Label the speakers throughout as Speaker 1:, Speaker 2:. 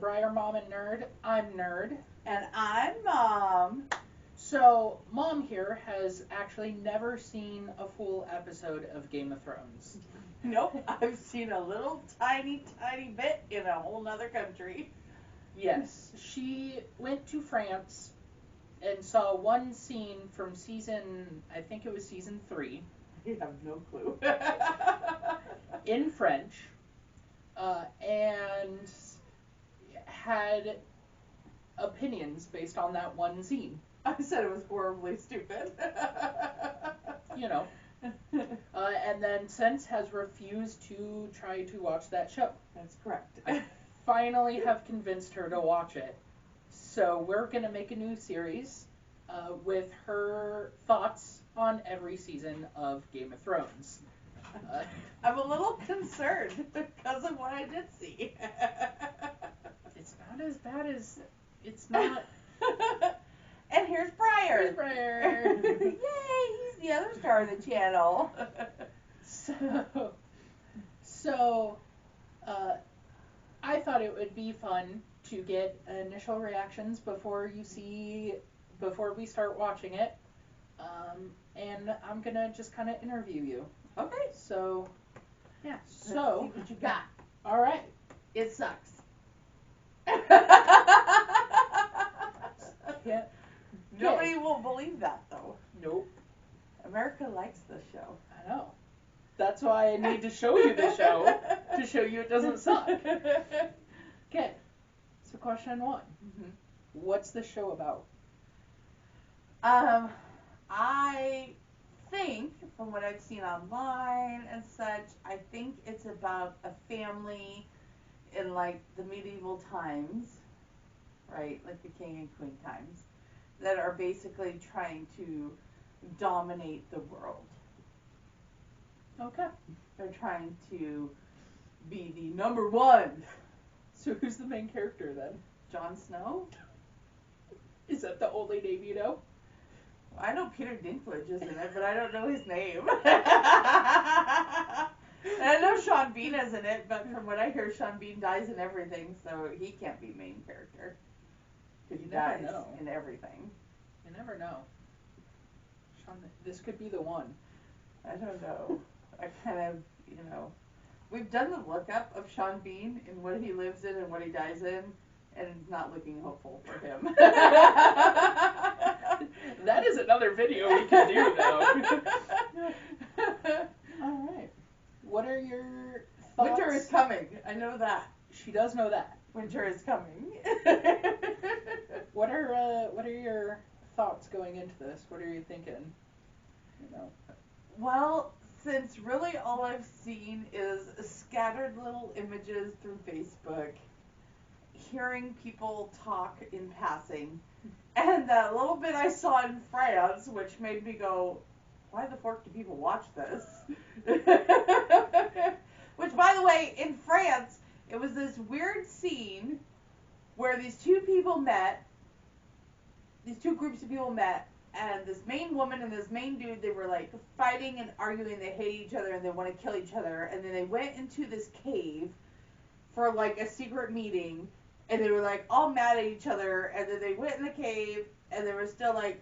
Speaker 1: Briar Mom and Nerd. I'm Nerd.
Speaker 2: And I'm Mom.
Speaker 1: So, Mom here has actually never seen a full episode of Game of Thrones.
Speaker 2: Nope, I've seen a little tiny bit in a whole nother country.
Speaker 1: Yes, she went to France and saw one scene from I think it was season 3.
Speaker 2: I have no clue.
Speaker 1: In French, and had opinions based on that one scene.
Speaker 2: I said it was horribly stupid.
Speaker 1: You know. And then since has refused to try to watch that show.
Speaker 2: That's correct.
Speaker 1: I finally have convinced her to watch it. So we're going to make a new series with her thoughts on every season of Game of Thrones.
Speaker 2: I'm a little concerned because of what I did see.
Speaker 1: It's not as bad as... It's not...
Speaker 2: And here's Briar.
Speaker 1: Here's Briar.
Speaker 2: Yay, he's the other star of the channel.
Speaker 1: So, I thought it would be fun to get initial reactions before we start watching it. And I'm gonna just kind of interview you.
Speaker 2: Okay.
Speaker 1: So, yeah.
Speaker 2: Let's see what you got.
Speaker 1: All right.
Speaker 2: It sucks. Nobody will believe that, though.
Speaker 1: Nope.
Speaker 2: America likes this show.
Speaker 1: I know. That's why I need to show you the show, to show you it doesn't suck. Okay. So question 1.
Speaker 2: Mm-hmm.
Speaker 1: What's the show about?
Speaker 2: I think, from what I've seen online and such, I think it's about a family in, like, the medieval times, right? Like the king and queen times, that are basically trying to dominate the world.
Speaker 1: Okay.
Speaker 2: They're trying to be the number one.
Speaker 1: So who's the main character then?
Speaker 2: Jon Snow?
Speaker 1: Is that the only name you know?
Speaker 2: I know Peter Dinklage is in it, but I don't know his name. And I know Sean Bean is in it, but from what I hear, Sean Bean dies in everything, so he can't be main character. Because he dies in everything.
Speaker 1: You never know. Sean, this could be the one.
Speaker 2: I don't know. I kind of, we've done the lookup of Sean Bean and what he lives in and what he dies in, and it's not looking hopeful for him.
Speaker 1: That is another video we can do, though. All right. What are your thoughts?
Speaker 2: Winter is coming. I know that.
Speaker 1: She does know that.
Speaker 2: Winter is coming.
Speaker 1: What are your thoughts going into this? What are you thinking?
Speaker 2: Well, since really all I've seen is scattered little images through Facebook, hearing people talk in passing, and that little bit I saw in France, which made me go, why the fork do people watch this? Which, by the way, in France, it was this weird scene where these two groups of people met, and this main woman and this main dude, they were like fighting and arguing, they hate each other and they want to kill each other, and then they went into this cave for like a secret meeting, and they were like all mad at each other, and then they went in the cave and they were still like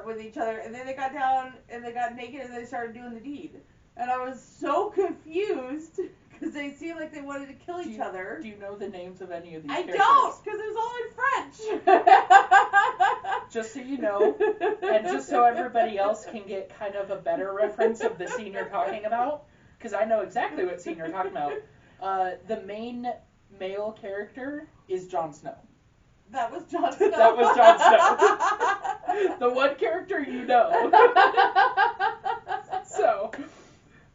Speaker 2: with each other, and then they got down and they got naked and they started doing the deed. And I was so confused because they seemed like they wanted to kill each other.
Speaker 1: Do you know the names of any of these
Speaker 2: characters?
Speaker 1: I
Speaker 2: don't, because it was all in French.
Speaker 1: Just so you know, and just so everybody else can get kind of a better reference of the scene you're talking about, because I know exactly what scene you're talking about. The main male character is Jon Snow.
Speaker 2: That was Jon Snow.
Speaker 1: That was Jon Snow. The one character you know. So,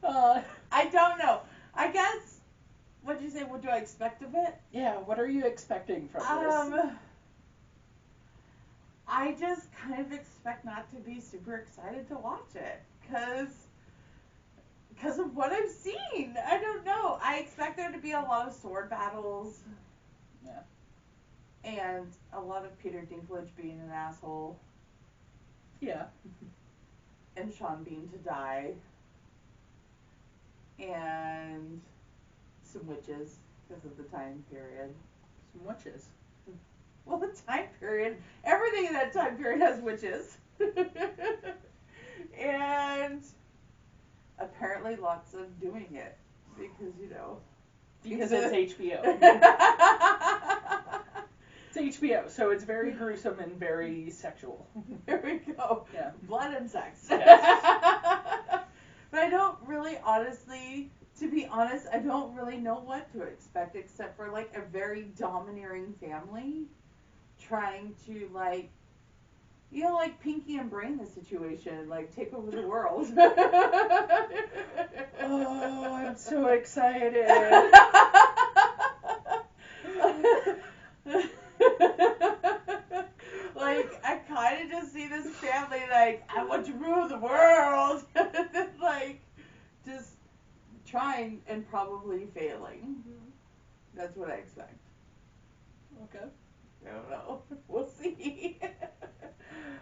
Speaker 2: I don't know. I guess, what'd you say, what do I expect of it?
Speaker 1: Yeah, what are you expecting from this?
Speaker 2: I just kind of expect not to be super excited to watch it, because of what I've seen. I don't know. I expect there to be a lot of sword battles.
Speaker 1: Yeah.
Speaker 2: And a lot of Peter Dinklage being an asshole.
Speaker 1: Yeah.
Speaker 2: And Sean Bean to die. And some witches, because of the time period.
Speaker 1: Some witches.
Speaker 2: Well, the time period, everything in that time period has witches. And apparently lots of doing it because,
Speaker 1: Because it's HBO. It's HBO, so it's very gruesome and very sexual.
Speaker 2: There we go.
Speaker 1: Yeah.
Speaker 2: Blood and sex.
Speaker 1: Yes.
Speaker 2: But I don't really, honestly, to be honest, I don't really know what to expect except for like a very domineering family trying to like Pinky and Brain the situation, like take over the world.
Speaker 1: Oh, I'm so excited.
Speaker 2: Like, I kind of just see this family like, I want to rule the world. Like, just trying and probably failing. That's what I expect.
Speaker 1: Okay.
Speaker 2: I don't know. We'll see.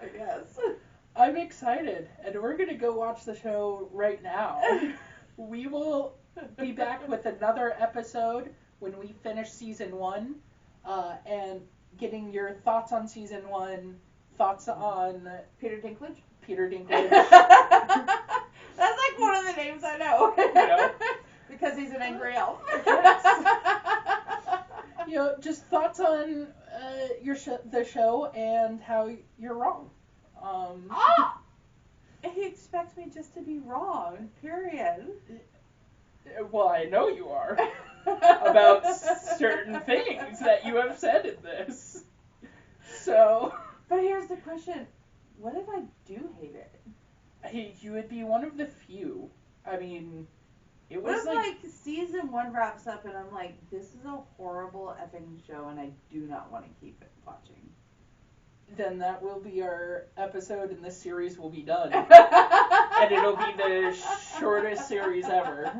Speaker 2: I guess.
Speaker 1: I'm excited, and we're going to go watch the show right now. We will be back with another episode when we finish season 1, and getting your thoughts on season 1, thoughts on
Speaker 2: Peter Dinklage?
Speaker 1: Peter Dinklage.
Speaker 2: That's like one of the names I know.
Speaker 1: Yeah.
Speaker 2: Because he's an angry elf.
Speaker 1: Yes. Just thoughts on the show and how you're wrong.
Speaker 2: He expects me just to be wrong, period.
Speaker 1: Well, I know you are. About certain things that you have said in this. So.
Speaker 2: But here's the question. What if I do hate it?
Speaker 1: You would be one of the few. I mean, it
Speaker 2: What
Speaker 1: was
Speaker 2: if, like, season 1 wraps up and I'm like, this is a horrible effing show and I do not want to keep it watching?
Speaker 1: Then that will be our episode and this series will be done. And it'll be the shortest series ever.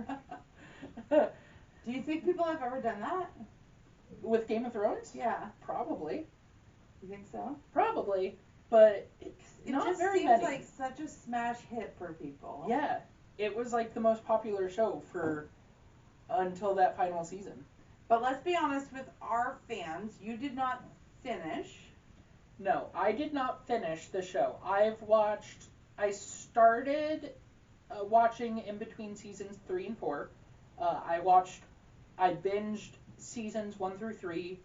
Speaker 2: Do you think people have ever done that?
Speaker 1: With Game of Thrones?
Speaker 2: Yeah.
Speaker 1: Probably.
Speaker 2: You think so?
Speaker 1: Probably. But it's
Speaker 2: It
Speaker 1: not
Speaker 2: just
Speaker 1: very
Speaker 2: seems
Speaker 1: many.
Speaker 2: like such a smash hit for people.
Speaker 1: Yeah. It was like the most popular show for until that final season.
Speaker 2: But let's be honest with our fans. You did not finish.
Speaker 1: No, I did not finish the show. I started watching in between seasons 3 and 4. I binged seasons 1 through 3,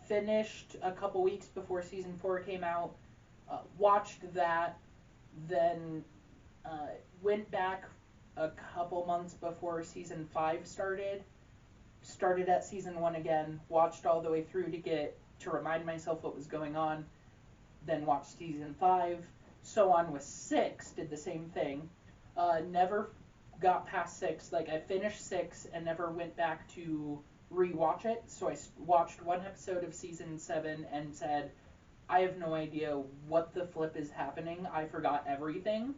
Speaker 1: finished a couple weeks before season 4 came out, watched that, then went back a couple months before season 5 started at season 1 again, watched all the way through to remind myself what was going on, then watched season 5, so on with 6, did the same thing, never got past 6, like I finished 6 and never went back to rewatch it, so I watched one episode of season 7 and said, I have no idea what the flip is happening, I forgot everything,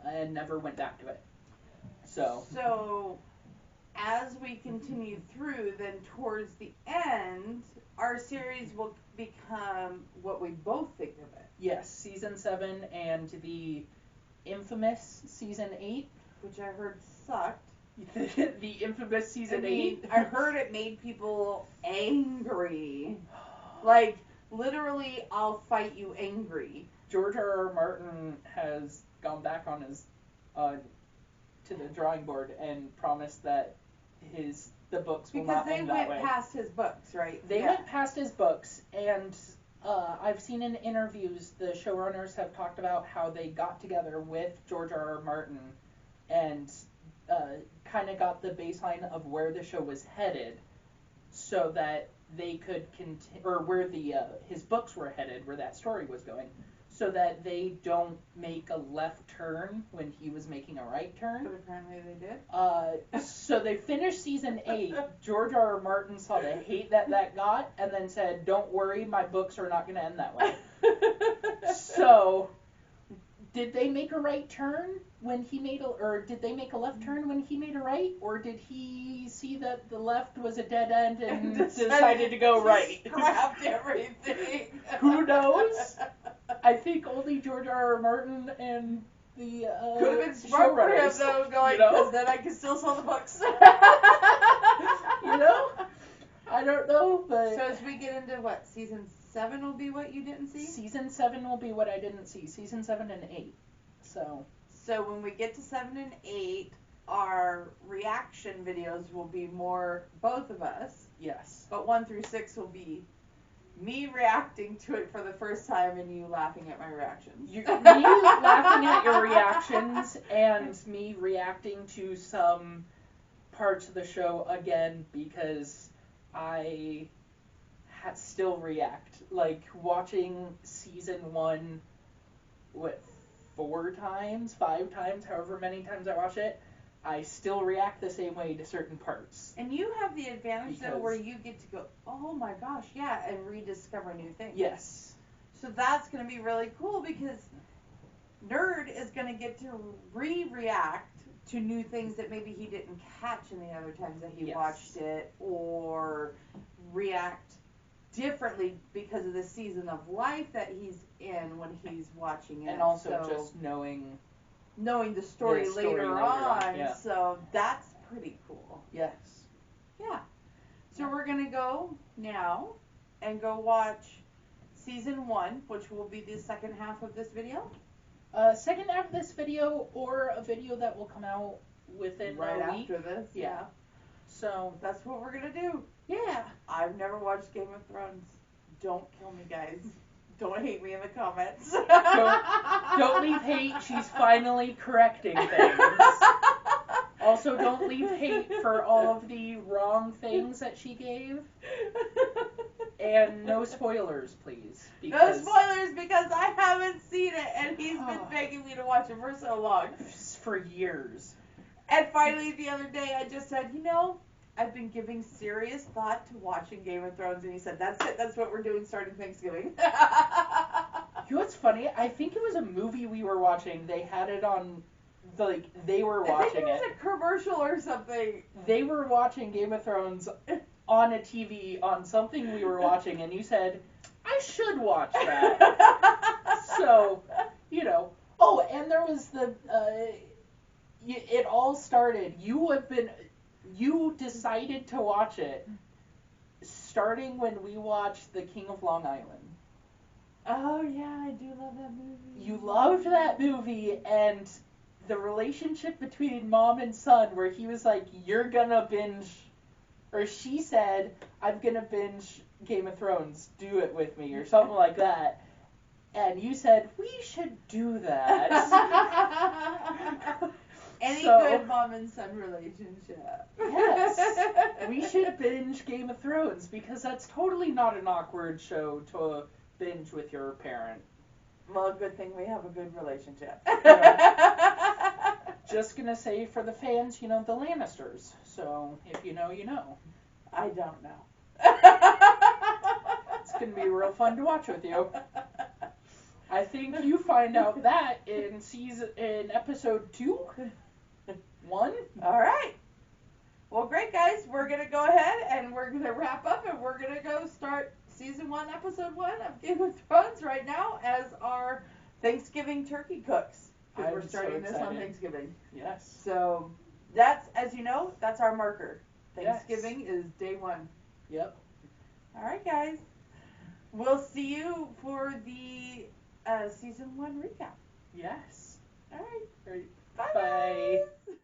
Speaker 1: and never went back to it. So
Speaker 2: as we continue through, then towards the end, our series will become what we both think of it.
Speaker 1: Yes, season 7 and the infamous season 8.
Speaker 2: Which I heard sucked.
Speaker 1: The infamous season 8.
Speaker 2: I heard it made people angry. Like, literally, I'll fight you angry.
Speaker 1: George R.R. Martin has gone back on his to the drawing board and promised that the books will not end that way.
Speaker 2: Because they went past his books, right?
Speaker 1: They went past his books, and I've seen in interviews the showrunners have talked about how they got together with George R.R. Martin and kind of got the baseline of where the show was headed, so that they could or where his books were headed, where that story was going, so that they don't make a left turn when he was making a right turn.
Speaker 2: But apparently they did.
Speaker 1: So they finished season 8. George R.R. Martin saw the hate that got, and then said, "Don't worry, my books are not going to end that way." So, did they make a right turn when he made or did they make a left turn when he made a right, or did he see that the left was a dead end and decided to go right?
Speaker 2: Scrapped everything.
Speaker 1: Who knows? I think only George R.R. Martin and the
Speaker 2: could have been smart for him though, going, because then I can still sell the books.
Speaker 1: I don't know, but
Speaker 2: So as we get into what, season 7 will be what you didn't see?
Speaker 1: Season 7 will be what I didn't see. Season 7 and 8. So
Speaker 2: when we get to 7 and 8, our reaction videos will be more both of us.
Speaker 1: yes.
Speaker 2: But 1 through 6 will be me reacting to it for the first time and you laughing at my reactions.
Speaker 1: Me laughing at your reactions and me reacting to some parts of the show again because I still react. Like watching season 1, 4 times, 5 times, however many times I watch it, I still react the same way to certain parts.
Speaker 2: And you have the advantage though
Speaker 1: Because-
Speaker 2: where you get to go, oh my gosh, yeah, and rediscover new things.
Speaker 1: Yes.
Speaker 2: So that's going to be really cool because Nerd is going to get to react to new things that maybe he didn't catch in the other times that he
Speaker 1: Yes.
Speaker 2: watched it, or react differently because of the season of life that he's in when he's watching it.
Speaker 1: And also
Speaker 2: So,
Speaker 1: just knowing
Speaker 2: the story,
Speaker 1: the story
Speaker 2: later
Speaker 1: later
Speaker 2: on.
Speaker 1: on, yeah.
Speaker 2: So that's pretty cool.
Speaker 1: yes.
Speaker 2: Yeah. So we're going to go now and go watch season 1, which will be the second half of this video.
Speaker 1: Second half of this video or a video that will come out within
Speaker 2: Right
Speaker 1: a week.
Speaker 2: after this.
Speaker 1: Yeah. So
Speaker 2: That's what we're going to do.
Speaker 1: yeah.
Speaker 2: I've never watched Game of Thrones. Don't kill me, guys. Don't hate me in the comments.
Speaker 1: Don't leave hate. She's finally correcting things. Also, don't leave hate for all of the wrong things that she gave. And no spoilers, please.
Speaker 2: No spoilers because I haven't seen it and he's been begging me to watch it for so long.
Speaker 1: For years.
Speaker 2: And finally the other day I just said, I've been giving serious thought to watching Game of Thrones, and he said, that's it, that's what we're doing starting Thanksgiving.
Speaker 1: You know what's funny? I think it was a movie we were watching. They had it on, they were watching
Speaker 2: I think it was a commercial or something.
Speaker 1: They were watching Game of Thrones on a TV on something we were watching, and you said, I should watch that. So, Oh, and there was it all started. You decided to watch it starting when we watched The King of Long Island.
Speaker 2: Oh, yeah, I do love that movie.
Speaker 1: You loved that movie, and the relationship between mom and son, where he was like, you're gonna binge, or she said, I'm gonna binge Game of Thrones, do it with me, or something like that. And you said, we should do that.
Speaker 2: Any good mom and son relationship.
Speaker 1: Yes. We should binge Game of Thrones, because that's totally not an awkward show to binge with your parent.
Speaker 2: Well, good thing we have a good relationship.
Speaker 1: Just gonna say for the fans, the Lannisters. So, if you know, you know.
Speaker 2: I don't know.
Speaker 1: It's gonna be real fun to watch with you. I think you find out that in episode 2. 1.
Speaker 2: All right. Well, great, guys. We're going to go ahead and we're going to wrap up and we're going to go start season 1, episode 1 of Game of Thrones right now as our Thanksgiving turkey cooks. Because we're starting this on Thanksgiving.
Speaker 1: Yes.
Speaker 2: So that's, as you know, that's our marker. Thanksgiving is day 1.
Speaker 1: Yep.
Speaker 2: All right, guys. We'll see you for the season 1 recap.
Speaker 1: Yes.
Speaker 2: All right.
Speaker 1: Great.
Speaker 2: Bye.
Speaker 1: Bye.
Speaker 2: Guys.